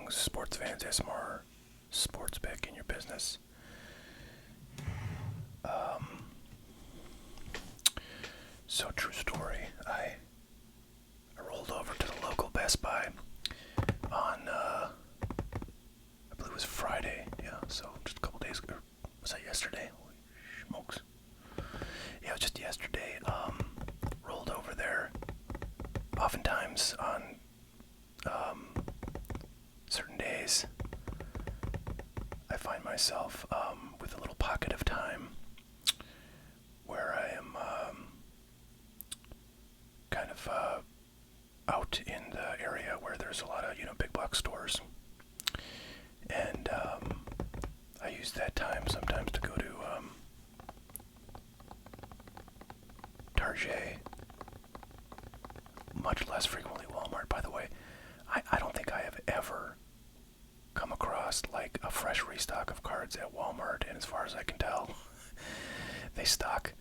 Greetings, sports fans. ASMR Sports back in your business. So true story. I rolled over to the local Best Buy on, I believe it was Friday. Yeah, so just a couple days ago. Was that yesterday? Holy smokes. Yeah, it was just yesterday. Rolled over there. Oftentimes on certain days, I find myself with a little pocket of time where I am kind of out in the area where there's a lot of big box stores, and I use that time sometimes to go to Target. Much less frequently Walmart, by the way. I don't think I have ever come across like a fresh restock of cards at Walmart, and as far as I can tell, they stock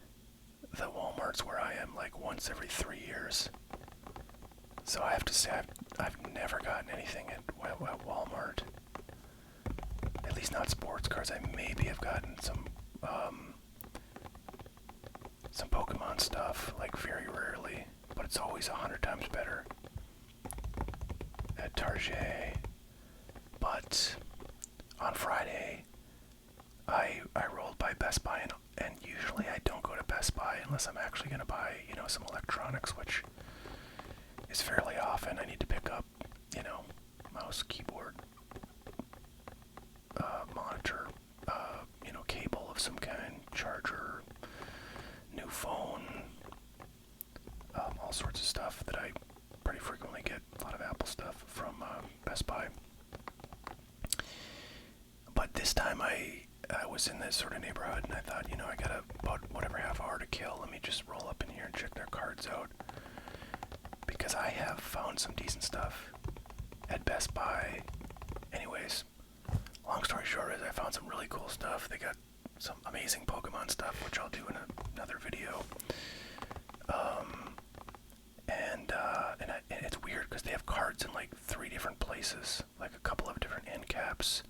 the Walmarts where I am like once every 3 years. So I have to say I've never gotten anything at Walmart. At least not sports cards. I maybe have gotten some Pokemon stuff, like very rarely, but it's always 100 times better at Target. But on Friday, I rolled by Best Buy, and usually I don't go to Best Buy unless I'm actually going to buy, some electronics, which is fairly often. I need to pick up, mouse, keyboard, monitor, cable of some kind, charger, new phone, all sorts of stuff that I pretty frequently get a lot of Apple stuff from Best Buy. But this time I was in this sort of neighborhood, and I thought, I got about whatever half hour to kill. Let me just roll up in here and check their cards out, because I have found some decent stuff at Best Buy. Anyways, long story short is I found some really cool stuff. They got some amazing Pokemon stuff, which I'll do in another video. And it's weird because they have cards in like 3 different places, like a couple of different end caps,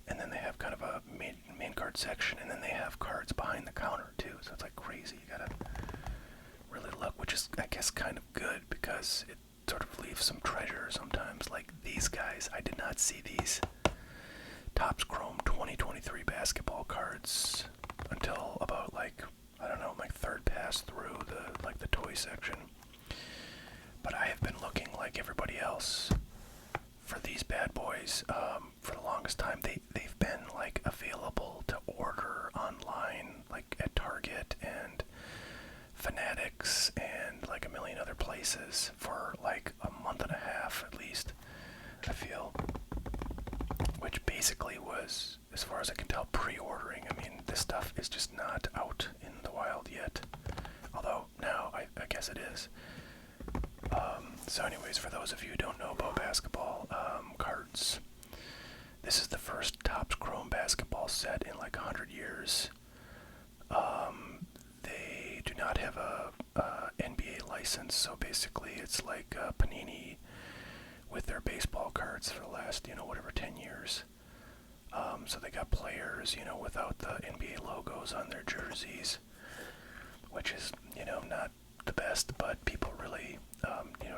and then they have kind of a main card section, and then they have cards behind the counter too. So it's like crazy. You gotta really look, which is, I guess, kind of good because it sort of leaves some treasure sometimes. Like these guys, I did not see these Topps Chrome 2023 basketball cards until about like, I don't know, my third pass through the toy section. But I have been looking like everybody else for these bad boys for the longest time. They've been like available to order online, like at Target and Fanatics and like a million other places for like a month and a half at least, I feel. Which basically was, as far as I can tell, pre-ordering. I mean, this stuff is just not out in the wild yet. Although now I guess it is. So anyways, for those of you who don't know about basketball cards, this is the first Topps Chrome basketball set in like 100 years. They do not have a NBA license, so basically it's like Panini with their baseball cards for the last, 10 years. So they got players, without the NBA logos on their jerseys, which is, not the best, but people really,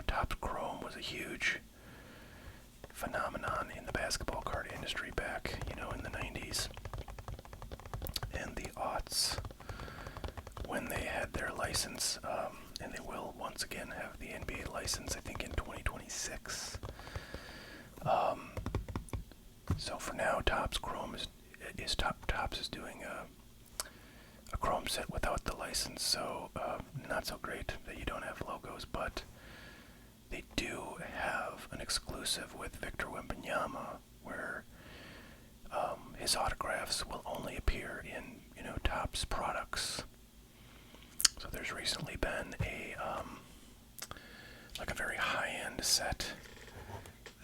Topps Chrome was a huge phenomenon in the basketball card industry back, in the 90s and the aughts when they had their license, and they will once again have the NBA license, I think, in 2026. So for now, Topps Chrome Topps is doing a Chrome set without the license, so not so great that you don't have logos, but they do have an exclusive with Victor Wembanyama, where his autographs will only appear in, Topps products. So there's recently been a like a very high-end set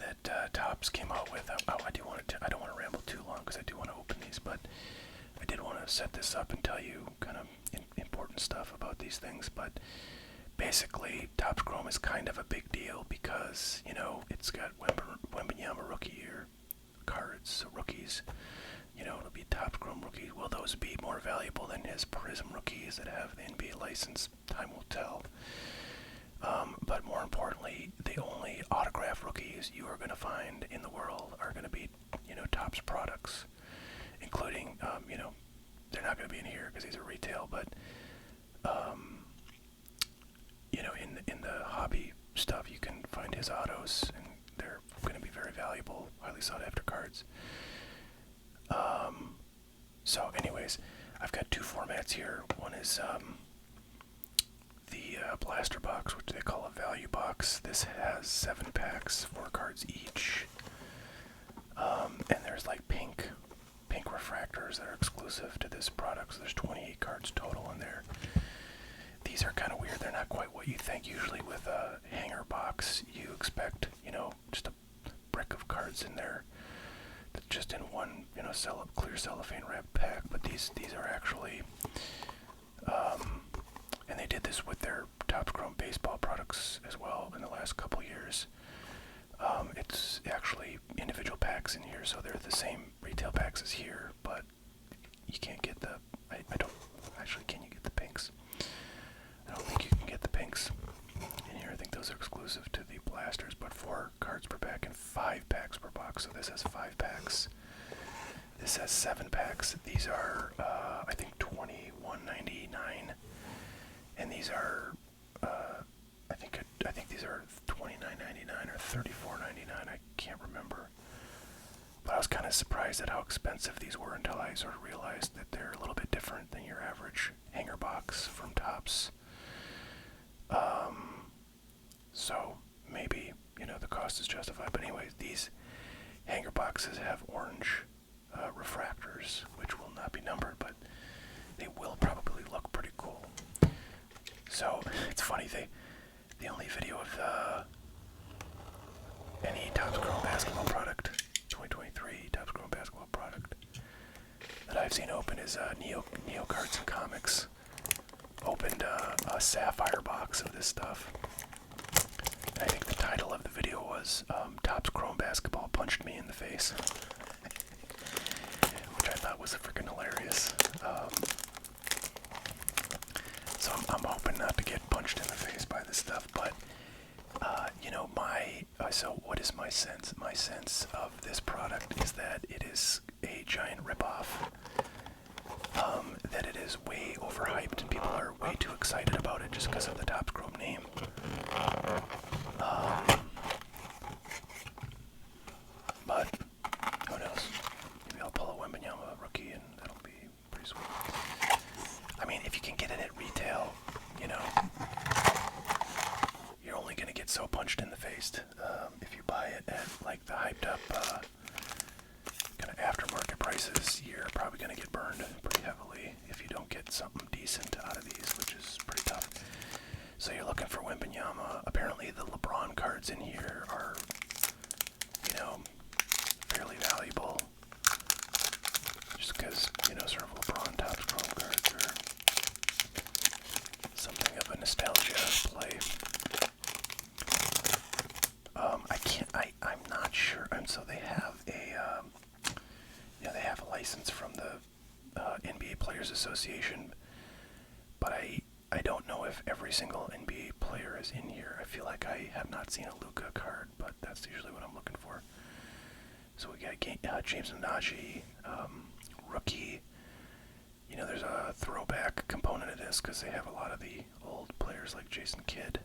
that Topps came out with. I don't want to ramble too long because I do want to open these, but I did want to set this up and tell you kind of important stuff about these things. But basically, Topps Chrome is kind of a big deal because, you know, it's got Wembenyama rookie year cards, so rookies, you know, it'll be Topps Chrome rookies. Will those be more valuable than his Prism rookies that have the NBA license? Time will tell. But more importantly, the only autograph rookies you are going to find in the world are going to be, you know, Topps products, including, you know, they're not going to be in here because these are retail, but, you know, in the hobby stuff, you can find his autos, and they're going to be very valuable, highly sought after cards. So anyways, I've got two formats here. One is the blaster box, which they call a value box. This has 7 packs, 4 cards each. And there's like pink refractors that are exclusive to this product, so there's 28 cards total in there. These are kind of weird. They're not quite what you think. Usually with a hanger box, you expect, you know, just a brick of cards in there, just in one, you know, clear cellophane wrapped pack. But these are actually, and they did this with their Topps Chrome baseball products as well in the last couple years. It's actually individual packs in here, so they're the same retail packs as here, but you can't get the, I don't, actually, can you get the pinks? I don't think you can get the pinks in here. I think those are exclusive to the blasters, but 4 cards per pack and 5 packs per box, so this has 5 packs. This has 7 packs. These are, I think, $21.99, and these are, I think these are $29.99 or $34.99. I can't remember. But I was kind of surprised at how expensive these were until I sort of realized that they're a little bit different than your average hanger box from Topps. So maybe, you know, the cost is justified. But anyways, these hanger boxes have orange refractors, which will not be numbered, but they will probably look pretty cool. So it's funny, the only video of any Topps Chrome basketball product, 2023 Topps Chrome basketball product, that I've seen open is Neo Cards and Comics opened a sapphire box of this stuff. And I think the title of the video was Topps Chrome basketball punched me in the face, which I thought was freaking hilarious. So I'm hoping not to get punched in the face by this stuff, but you know, so what is my sense? My sense of this product is that it is a giant ripoff, that it is way overhyped and people are way too excited about it just because of the Topps Chrome name. But who knows? Maybe I'll pull a Wembenyama rookie and that'll be pretty sweet. I mean, if you can get it at retail, you know, you're only going to get so punched in the face. If you buy it at like the hyped up kind of aftermarket prices, you're probably going to get burned pretty heavily if you don't get something decent out of these, which is pretty tough. So you're looking for Wembenyama. Apparently the LeBron cards in here are, you know, fairly valuable, just because, you know, sort of LeBron Topps Chrome cards are something of a nostalgia play. I'm not sure. And so they have a, you know, they have a license from the NBA Players Association, but I don't know if every single NBA player is in here. I feel like I have not seen a Luka card, but that's usually what I'm looking for. So we got James Najee, rookie. You know, there's a throwback component of this because they have a lot of the old players like Jason Kidd.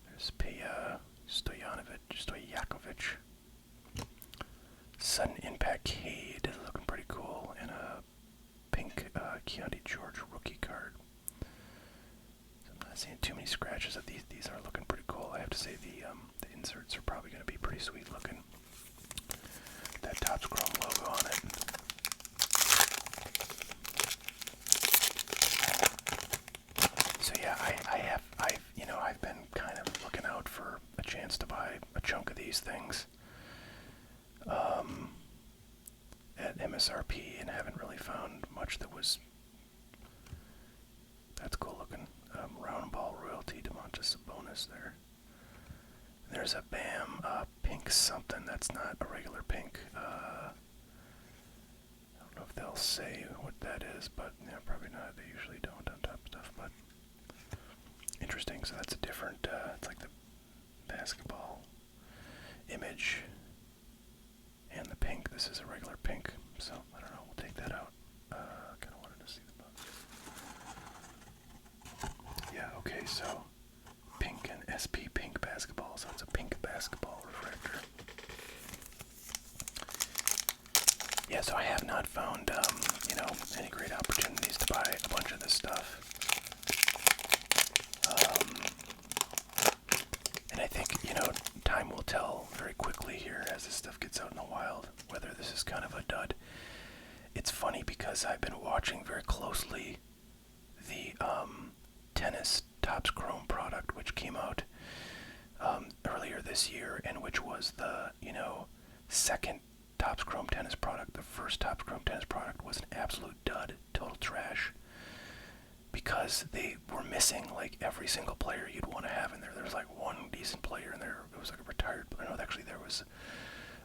There's Stojakovic. Sudden Impact Cade is looking pretty cool, and a pink Keontae George rookie card. So I'm not seeing too many scratches of these. These are looking pretty cool. I have to say the inserts are probably going to be pretty sweet looking. That Topps Chrome logo on it. So yeah, I've been kind of looking out for a chance to buy a chunk of these things at MSRP, and haven't really found much that's cool looking. Round ball Giannis there. There's a Bam pink something. That's not a regular pink. I don't know if they'll say what that is, but yeah, probably not. They usually don't on top stuff, but interesting. So that's a different, it's like the basketball image and the pink. This is a regular pink, so I don't know. We'll take that out. Kind of wanted to see the box. Yeah, okay, so pink and SP pink basketball, so it's a pink basketball refractor. Yeah, so I have not found, any great opportunities to buy a bunch of this stuff. And I think, time will tell very quickly here as this stuff gets out in the wild, whether this is kind of a dud. It's funny because I've been watching very closely the tennis Topps Chrome product, which came out earlier this year, and which was the, second Topps Chrome tennis product. The first Topps Chrome tennis product was an absolute dud, total trash, because they were missing like every single player you'd want to have in there. There was like one decent player in there. It was like a retired player. No, actually there was,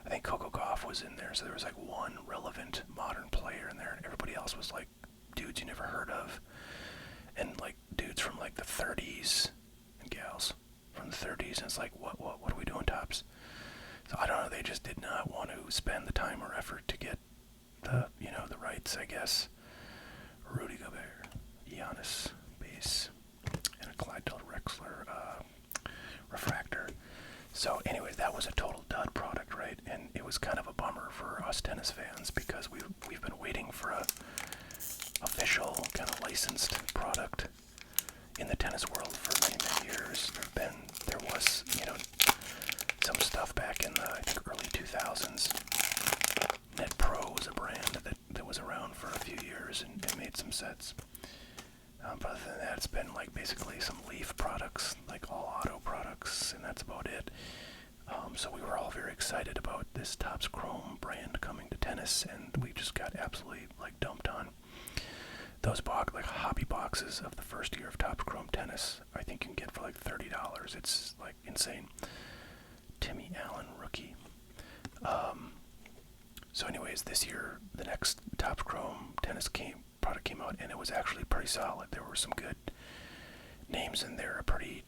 I think Coco Gauff was in there, so there was like one relevant modern player in there, and everybody else was like dudes you never heard of, and like dudes from like the 30s, and gals from the 30s, and it's like, what are we doing, Topps? So I don't know, they just did not want to spend the time or effort to get the, the rights, I guess. Rudy Gobert, Giannis base, and a Clyde Drexler refractor. So anyway, that was a total dud product, right? And it was kind of a bummer for us tennis fans because we've been waiting for a official kind of licensed product in the tennis world for many, many years. There was, some stuff back in the, I think, early 2000s. Net Pro was a brand that was around for a few years and made some sets. But other than that, it's been like basically some Leaf products, like all auto products, and that's about it. So we were all very excited about this Topps Chrome brand coming to tennis, and we just got absolutely like dumped on. Those like hobby boxes of the first year of Topps Chrome tennis, I think you can get for like $30. It's like insane. Timmy Allen rookie. So anyways, this year the next Topps Chrome tennis product came out, and it was actually pretty solid. There were some good names in there, a pretty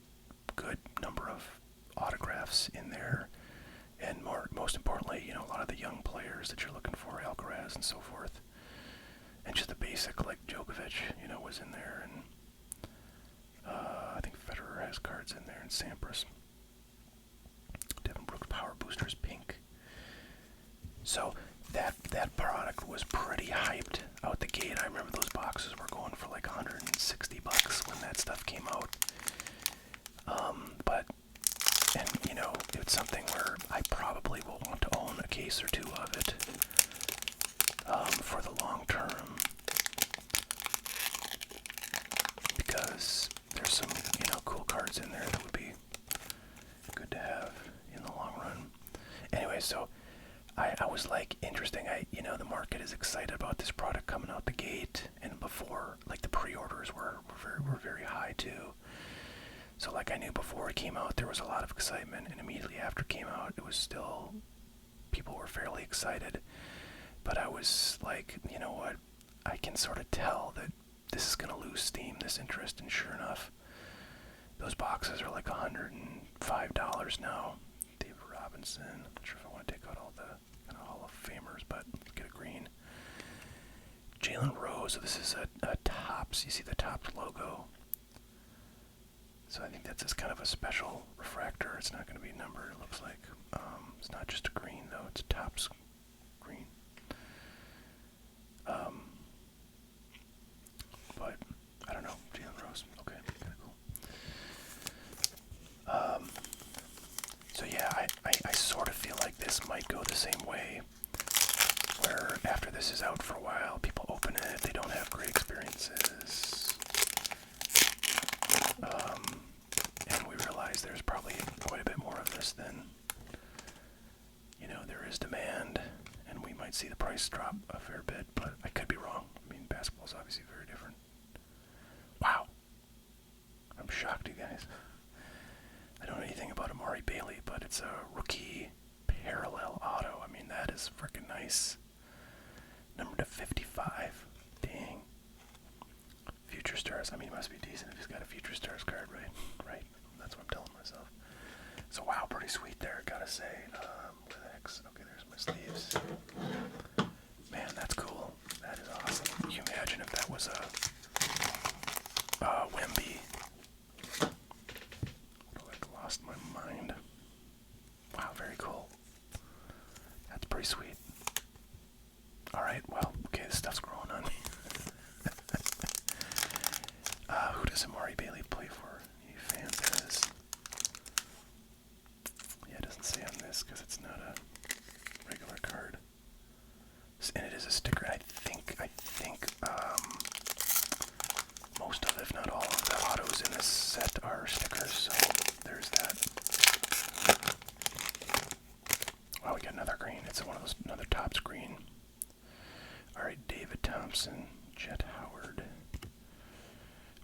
good number of autographs in there, and most importantly, a lot of the young players that you're looking for, Alcaraz and so forth, and just the basic like Djokovic, was in there, and I think Federer has cards in there, and Sampras. Devin Brooks Power Boosters pink. So that product was pretty hyped out the gate. I remember those boxes were going for like $160 when that stuff came out. It's something where I probably will want to own a case or two of it for the long term, because there's some cool cards in there that would be good to have in the long run. Anyway, so I was like, interesting. The market is excited about this product coming out the gate, and before, like, the pre-orders were very high too. So like, I knew before it came out there was a lot of excitement, and immediately after it came out, it was still, people were fairly excited. But I was like, you know what? I can sort of tell that this is gonna lose steam, this interest, and sure enough, those boxes are like $105 now. David Robinson. I'm not sure if I want to take out all the kind of Hall of Famers, but let's get a green. Jalen Rose. So this is a Topps. You see the Topps logo. So I think that's just kind of a special refractor. It's not going to be numbered, it looks like. It's not just a green, though. It's a Topps green. But I don't know. Jalen Rose. Okay, kind of cool. So yeah, I sort of feel like this might go the same way, where after this is out for a while, people open it, they don't have great experiences, and we realize there's probably quite a bit more of this than, there is demand, and we might see the price drop a fair bit, but I could be wrong. I mean, basketball's obviously very different. Wow. I'm shocked, you guys. anything about Amari Bailey, but it's a rookie parallel auto. I mean, that is freaking nice. Number to 55. Dang. Future Stars. I mean, he must be decent if he's got a Future Stars card, right? Right. That's what I'm telling myself. So, wow, pretty sweet there, gotta say. X. Okay, there's my sleeves. Man, that's cool. That is awesome. Can you imagine if that was a Wemby? I would have, like, lost my mind. Wow, very cool. That's pretty sweet. Alright, well, okay, this stuff's growing on me. Who does Amari Bailey play for? Any fans of this? Yeah, it doesn't say on this because it's not a regular card. And it is a sticker. I think most of, if not all of the autos in this set are stickers, so there's that. Oh, we got another green. It's one of those, another Topps green. Alright, David Thompson, Jet Howard.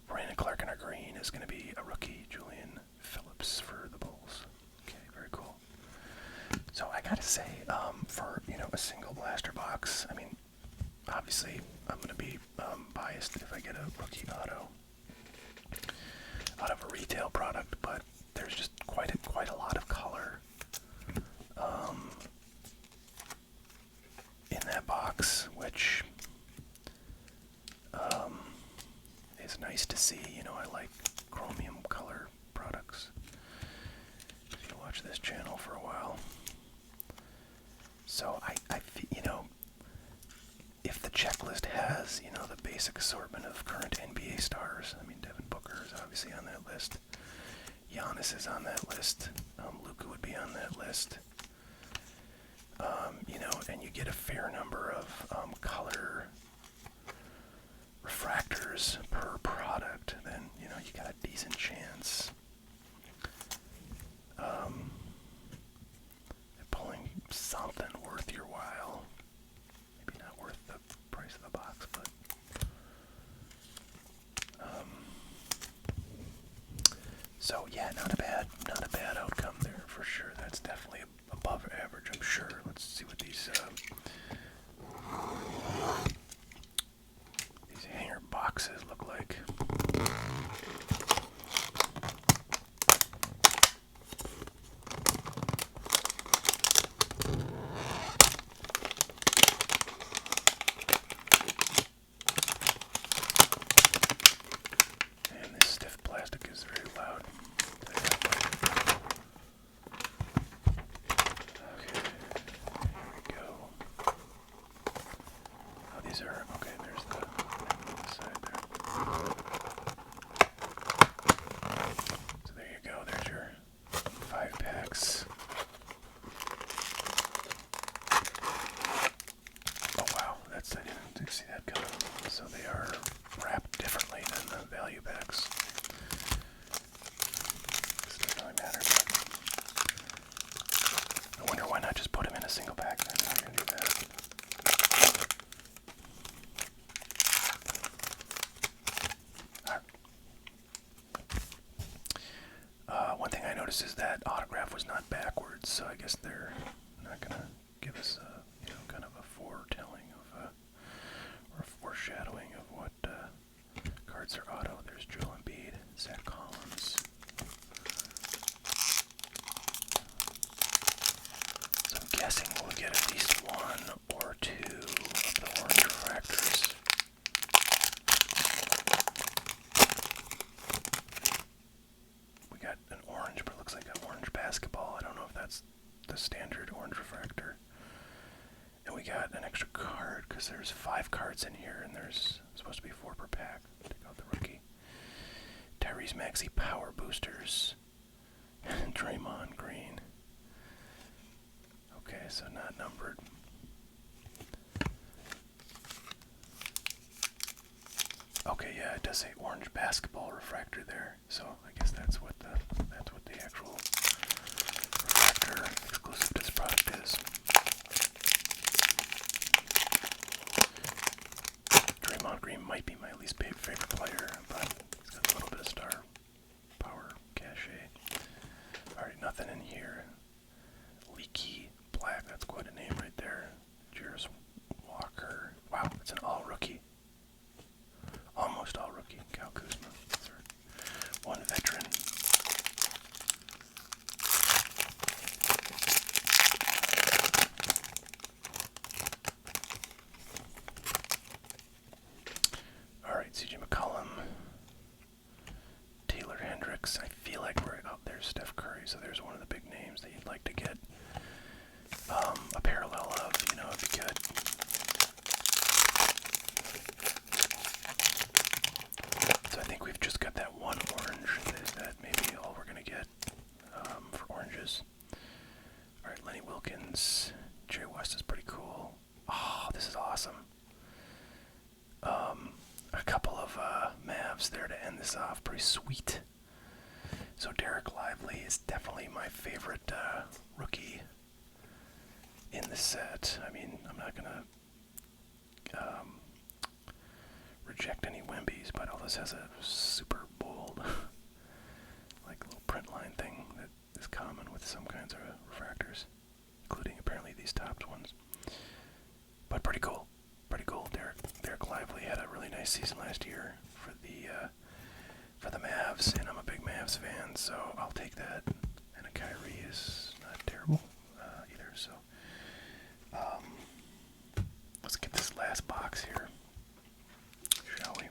Brandon Clark in our green is going to be a rookie, Julian Phillips for the Bulls. Okay, very cool. So I gotta say, for, you know, a single blaster box, I mean, obviously I'm going to be biased if I get a rookie auto out of a retail product, but there's just quite a lot of color in that box, which is nice to see. You know, I like chromium color products. If you watch this channel for a while. So you know, if the checklist has, you know, the basic assortment of current NBA stars, I mean, Devin Booker is obviously on that list. Giannis is on that list. Luka would be on that list. You know, and you get a fair number of color refractors per product, then, you know, you got a decent chance at pulling something worth your while. Maybe not worth the price of the box, but so yeah, not a bad outcome there for sure. That's definitely above average, I'm sure. Let's see what these hanger boxes look like. And this stiff plastic is very loud. Okay, there we go. Oh, these are, okay, there's the side there. So there you go, there's your 5 packs. Oh wow, I didn't see that coming. So they are wrapped differently than the value packs. This doesn't really matter, but I wonder why not just put them in a single pack then. I'm gonna do that. One thing I noticed is that autograph was not backwards, so I guess they're not gonna give us you know, kind of a foretelling of or a foreshadowing of what cards are auto. There's Joel Embiid, Zach Collins. So I'm guessing we'll get at least 1 or 2 of the orange refractors. We got an orange, but it looks like an orange basketball. I don't know if that's the standard orange refractor. And we got an extra card because there's 5 cards in here, and there's supposed to be 4 per pack. Take out the rookie. Tyrese Maxey Power Boosters. Draymond Green. Okay, so not numbered. Okay, yeah, it does say orange basketball refractor there. So I guess that's what the actual refractor exclusive to this product is. Draymond Green might be my least favorite player, but he's got a little bit of star power cachet. Steph Curry, so there's one of the big names that you'd like to get a parallel of, it'd be good. So I think we've just got that one orange. That may be all we're going to get for oranges. Alright, Lenny Wilkins. Jerry West is pretty cool. Oh, this is awesome. A couple of Mavs there to end this off. Pretty sweet. So Derek Lively is definitely my favorite rookie in the set. I mean, I'm not going to reject any Wembys, but all this has a super bold, like little print line thing that is common with some kinds of refractors, including apparently these topped ones. But pretty cool. Pretty cool. Derek Lively had a really nice season last year for the Mavs, and I'm a big Mavs fan, so I'll take that. And a Kyrie is not terrible either. So let's get this last box here, shall we?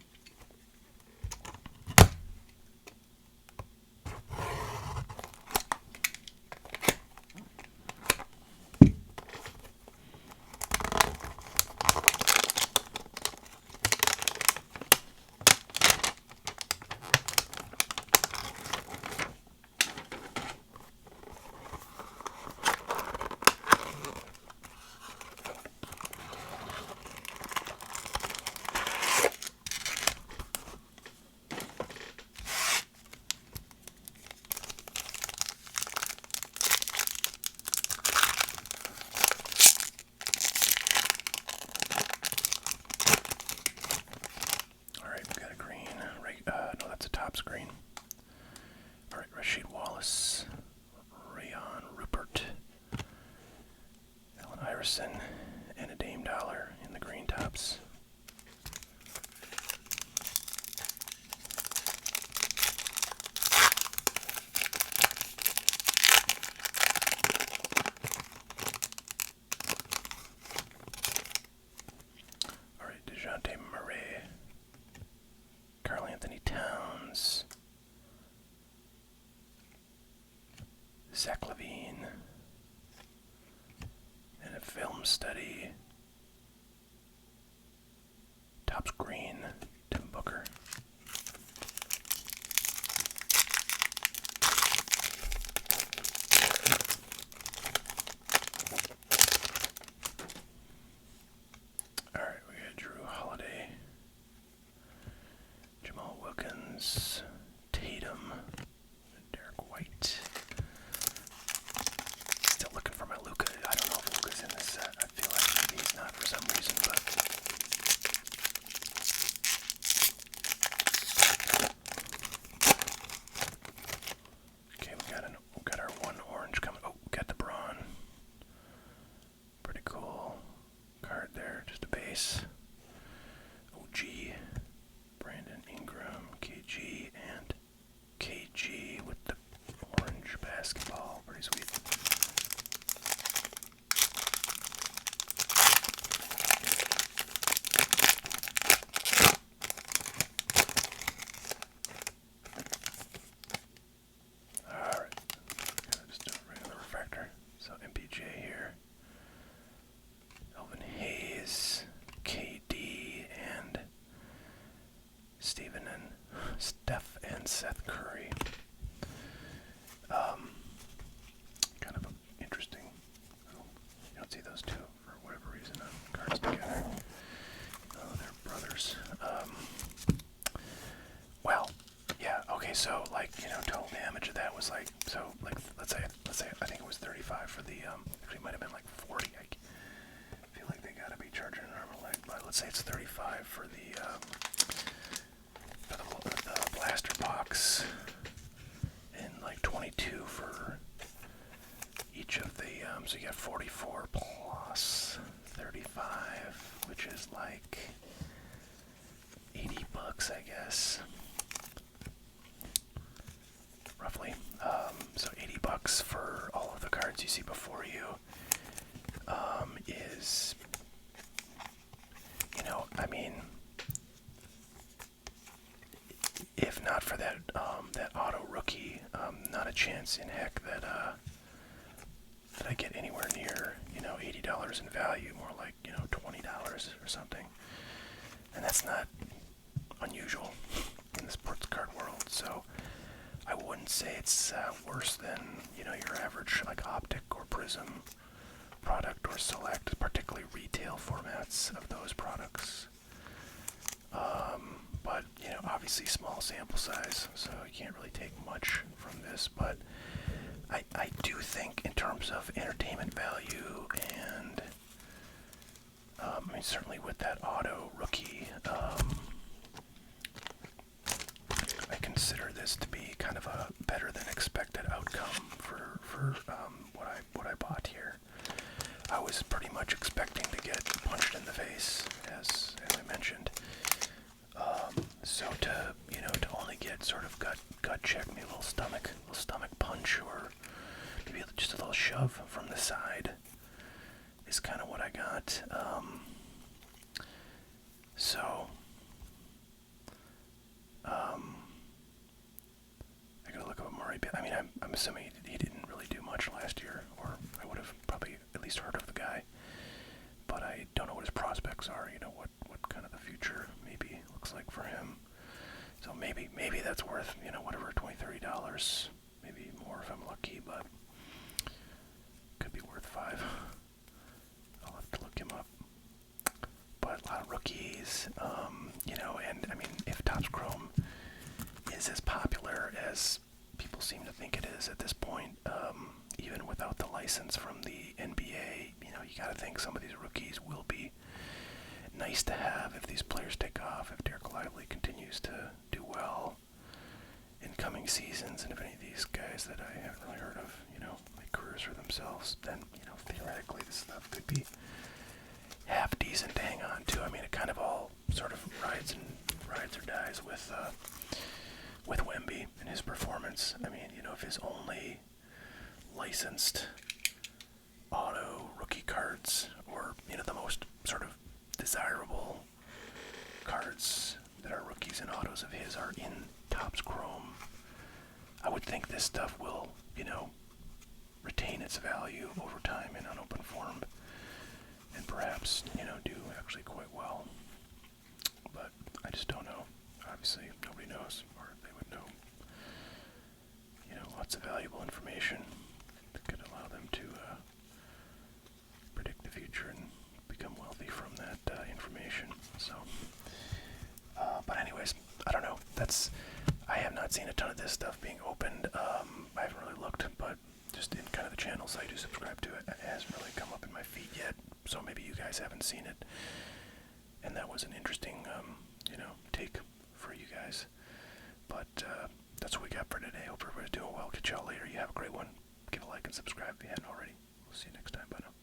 Screen. All right, Rasheed Wallace, Rayon Rupert, Allen Iverson, and a Dame Dollar in the green tops. All right, DeJounte Murray, Karl Anthony Towns, Zach LaVine, and a film study. Topps green, Tim Booker. Alright, we got Drew Holiday, Jamal Wilkins, Tatum, Derek White. Still looking for my Luka. I don't know if Luka's in this set. I feel like maybe he's not for some reason, but okay, we got our one orange coming. Oh, we got the Braun. Pretty cool card there, just a base. OG, Brandon Ingram, KG, and KG with the orange basketball. Pretty sweet. Alright, just do a regular refractor. So MPJ here. Elvin Hayes, KD, and Steph and Seth Curry. Kind of interesting. You don't see those two for whatever reason on cards together. Oh, they're brothers. Well, yeah. Okay, so like total damage of that was like let's say I think it was 35 for the actually it might have been like 40. I feel like they gotta be charging an arm and leg, but let's say it's 35 for the blaster box, and like 22 for each of the so you got 44 plus 35, which is like $80, I guess, roughly. So $80 for all of the cards you see before you is, I mean, if not for that that auto rookie, not a chance in heck that I get anywhere near, $80 in value, more like, $20 or something. And that's not unusual in the sports card world, so I wouldn't say it's worse than, your average, like, Optic or Prism product or Select, particularly retail formats of those products. But, obviously small sample size, so you can't really take much from this, but I do think in terms of entertainment value and, certainly with that auto rookie, I consider this to be kind of a better than expected outcome for what I bought here. I was pretty much expecting to get punched in the face, as I mentioned. So to only get sort of gut check, maybe a little stomach punch, or maybe just a little shove from the side is kind of what I got. I gotta look up Murray. I'm assuming he didn't really do much last year, or I would have probably at least heard of the guy. But I don't know what his prospects are. What kind of the future maybe looks like for him. So maybe that's worth whatever $20-$30, maybe more if I'm lucky, but could be worth $5. I'll have to look him up. But a lot of rookies, and if Topps Chrome is as popular as people seem to think it is at this point, even without the license from the NBA, you got to think some of these rookies will be nice to have if these players take off, if Derek Lively continues to do well in coming seasons, and if any of these guys that I haven't really heard of, make careers for themselves, then, theoretically this stuff could be half decent to hang on to. It kind of all sort of rides or dies with Wemby and his performance. If his only licensed auto rookie cards, or the most sort of desirable cards that are rookies and autos of his are in Topps Chrome, I would think this stuff will, retain its value over time in unopened form, and perhaps, do actually quite well. But I just don't know. Obviously, nobody knows, or they would know, lots of valuable information that could allow them to predict the future and become wealthy from that information. So, but anyways, I don't know. I have not seen a ton of this stuff being opened. I haven't really looked, but just in kind of the channels I do subscribe to, it hasn't really come up in my feed yet. So maybe you guys haven't seen it, and that was an interesting, take for you guys. But that's what we got for today. Hope everybody's doing well. Catch y'all later. You have a great one. Give a like and subscribe if you hadn't already. We'll see you next time. Bye now.